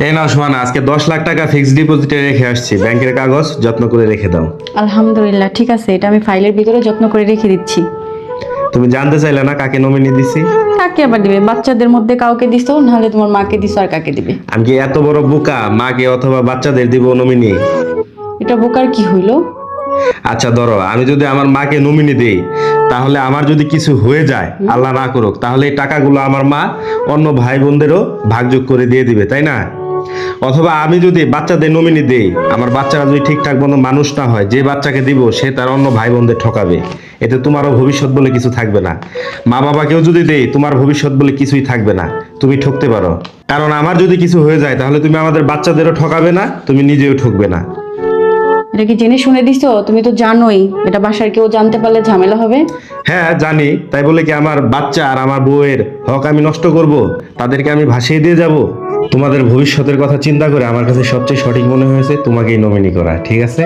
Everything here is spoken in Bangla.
এই নাও সোহানা, আজকে 10 লাখ টাকা ফিক্সড ডিপোজিটে রেখে আসছি, ব্যাংকের কাগজ যত্ন করে রেখে দাও। আলহামদুলিল্লাহ, ঠিক আছে, এটা আমি ফাইলের ভিতরে যত্ন করে রেখে দিচ্ছি। তুমি জানতে চাইলে না কাকে নমিনি দিছি? কাকে আবার দিবে? বাচ্চাদের মধ্যে কাউকে দিছো, নাহলে তোমার মাকে দিছো, আর কাকে দিবে? আমি কি এত বড় বোকা মাকে অথবা বাচ্চাদের দিব নমিনি? এটা বোকার কি হইলো? আচ্ছা ধরো, আমি যদি আমার মাকে নমিনি দেই, তাহলে আমার যদি কিছু হয়ে যায়, আল্লাহ না করুক, তাহলে এই টাকাগুলো আমার মা অন্য ভাই বোনদেরও ভাগযোগ করে দিয়ে দিবে, তাই না? অথবা আমি যদি বাচ্চাদের নমিনি দেই, আমার বাচ্চারা যদি ঠিকঠাক মতো মানুষ না হয়, যে বাচ্চাকে দিব সে তার অন্য ভাই বোনদের ঠকাবে, এতে তোমারও ভবিষ্যৎ বলে কিছু থাকবে না। মা বাবাকেও যদি দেই, তোমার ভবিষ্যৎ বলে কিছুই থাকবে না, তুমি ঠকতে পারো। কারণ আমার যদি কিছু হয়ে যায়, তাহলে তুমি আমাদের বাচ্চাদেরও ঠকাবে না, তুমি নিজেও ঠকবে না। এটা কি জেনে শুনে দিছো? তুমি তো জানোই এটা বাসার কেউ জানতে পারলে ঝামেলা হবে। হ্যাঁ জানি, তাই বলে কি আমার বাচ্চা আর আমার বউয়ের হক আমি নষ্ট করব? তাদেরকে আমি ভাসিয়ে দিয়ে যাব? তোমাদের ভবিষ্যতের কথা চিন্তা করে আমার কাছে সবচেয়ে সঠিক মনে হয়েছে তোমাকেই নমিনি করা, ঠিক আছে?